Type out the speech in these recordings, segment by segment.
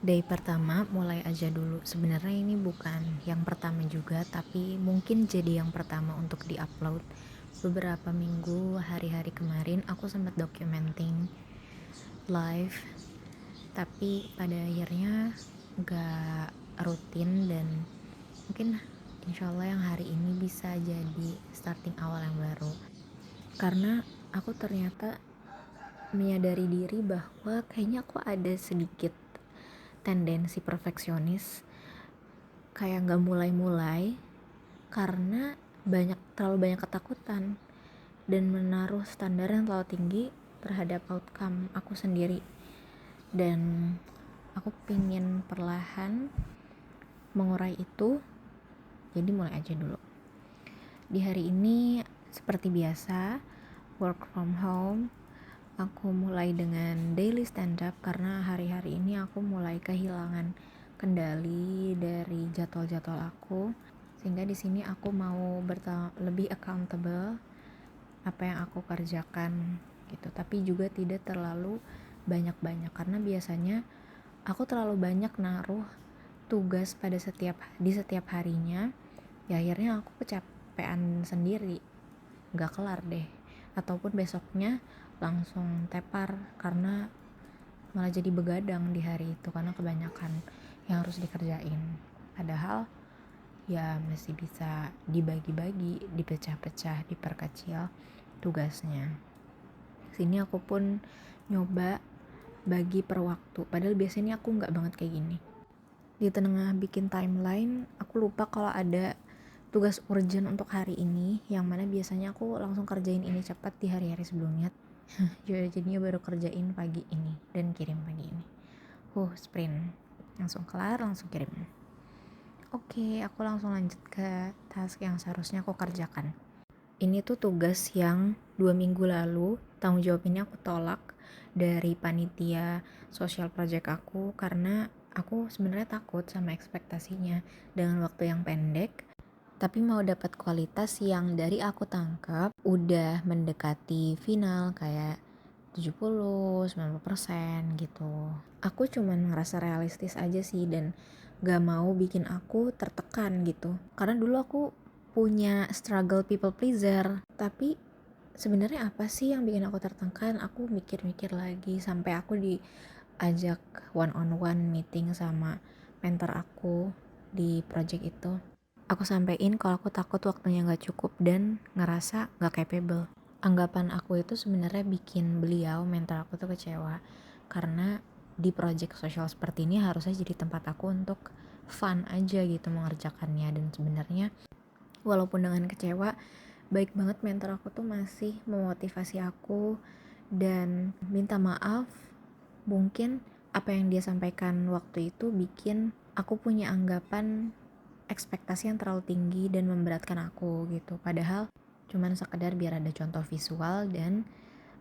Day pertama mulai aja dulu. Sebenarnya ini bukan yang pertama juga, tapi mungkin jadi yang pertama untuk di-upload. Beberapa minggu, hari-hari kemarin aku sempat documenting live, tapi pada akhirnya gak rutin dan mungkin insyaallah yang hari ini bisa jadi starting awal yang baru. Karena aku ternyata menyadari diri bahwa kayaknya aku ada sedikit tendensi perfeksionis, kayak nggak mulai-mulai karena terlalu banyak ketakutan dan menaruh standar yang terlalu tinggi terhadap outcome aku sendiri. Dan aku pingin perlahan mengurai itu, jadi mulai aja dulu. Di hari ini seperti biasa, work from home. Aku mulai dengan daily stand up karena hari-hari ini aku mulai kehilangan kendali dari jadwal-jadwal aku, sehingga di sini aku mau lebih accountable apa yang aku kerjakan gitu, tapi juga tidak terlalu banyak-banyak karena biasanya aku terlalu banyak naruh tugas di setiap harinya, ya akhirnya aku kecapean sendiri, gak kelar deh, ataupun besoknya langsung tepar karena malah jadi begadang di hari itu karena kebanyakan yang harus dikerjain. Padahal ya masih bisa dibagi-bagi, dipecah-pecah, diperkecil tugasnya. Sini aku pun nyoba bagi per waktu, padahal biasanya aku nggak banget kayak gini. Di tengah bikin timeline, aku lupa kalau ada tugas urgent untuk hari ini, yang mana biasanya aku langsung kerjain ini cepat di hari-hari sebelumnya. Jadinya baru kerjain pagi ini dan kirim pagi ini. Sprint. Langsung kelar, langsung kirim. Oke, aku langsung lanjut ke task yang seharusnya aku kerjakan. Ini tuh tugas yang 2 minggu lalu, tanggung jawab ini aku tolak dari panitia social project aku karena aku sebenarnya takut sama ekspektasinya dengan waktu yang pendek, tapi mau dapat kualitas yang dari aku tangkap udah mendekati final kayak 70-90% gitu. Aku cuman ngerasa realistis aja sih dan gak mau bikin aku tertekan gitu. Karena dulu aku punya struggle people pleaser, tapi sebenarnya apa sih yang bikin aku tertekan? Aku mikir-mikir lagi sampai aku diajak one on one meeting sama mentor aku di project itu. Aku sampein kalau aku takut waktunya gak cukup dan ngerasa gak capable. Anggapan aku itu sebenarnya bikin beliau, mentor aku tuh kecewa karena di project sosial seperti ini harusnya jadi tempat aku untuk fun aja gitu mengerjakannya. Dan sebenarnya walaupun dengan kecewa, baik banget mentor aku tuh masih memotivasi aku dan minta maaf. Mungkin apa yang dia sampaikan waktu itu bikin aku punya anggapan ekspektasi yang terlalu tinggi dan memberatkan aku gitu. Padahal cuman sekedar biar ada contoh visual dan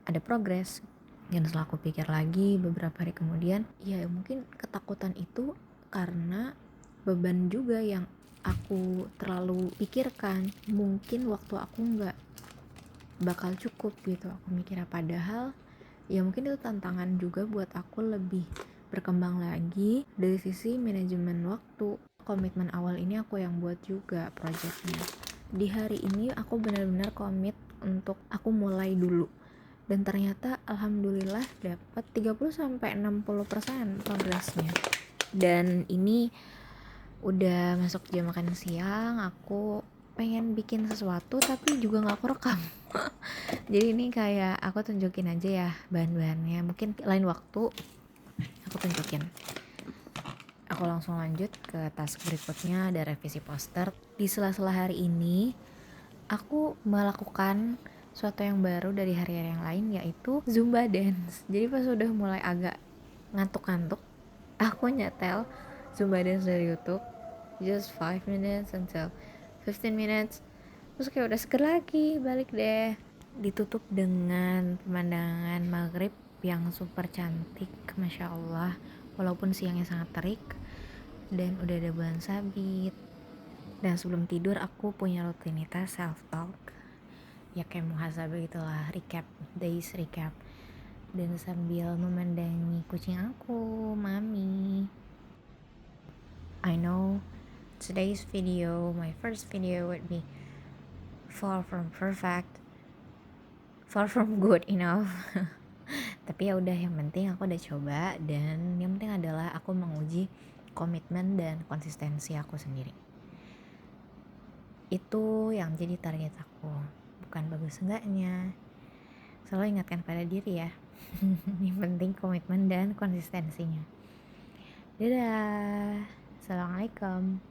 ada progres. Dan setelah aku pikir lagi beberapa hari kemudian, ya mungkin ketakutan itu karena beban juga yang aku terlalu pikirkan. Mungkin waktu aku nggak bakal cukup gitu, aku mikirnya. Padahal ya mungkin itu tantangan juga buat aku lebih berkembang lagi dari sisi manajemen waktu. Komitmen awal ini aku yang buat juga projectnya. Di hari ini aku benar-benar komit untuk aku mulai dulu, dan ternyata alhamdulillah dapat 30-60% progresnya. Dan ini udah masuk jam makan siang, aku pengen bikin sesuatu tapi juga gak aku rekam. Jadi ini kayak aku tunjukin aja ya bahan-bahannya, mungkin lain waktu aku tunjukin. Aku langsung lanjut ke task berikutnya, ada revisi poster. Di sela-sela hari ini aku melakukan suatu yang baru dari hari-hari yang lain, yaitu Zumba dance. Jadi pas udah mulai agak ngantuk-ngantuk, aku nyetel Zumba dance dari YouTube, just 5 minutes until 15 minutes. Terus kayak udah seger lagi, balik deh. Ditutup dengan pemandangan maghrib yang super cantik, Masya Allah. Walaupun siangnya sangat terik dan udah ada bulan sabit. Dan sebelum tidur aku punya rutinitas self talk, ya kayak muhasabah gitulah, days recap. Dan sambil memandangi kucing aku, Mami, today's video, my first video would be far from perfect, far from good enough. Tapi ya udah, yang penting aku udah coba, dan yang penting adalah aku menguji komitmen dan konsistensi aku sendiri. Itu yang jadi target aku, bukan bagus enggaknya. Selalu ingatkan pada diri ya. Yang penting komitmen dan konsistensinya. Dadah, assalamualaikum.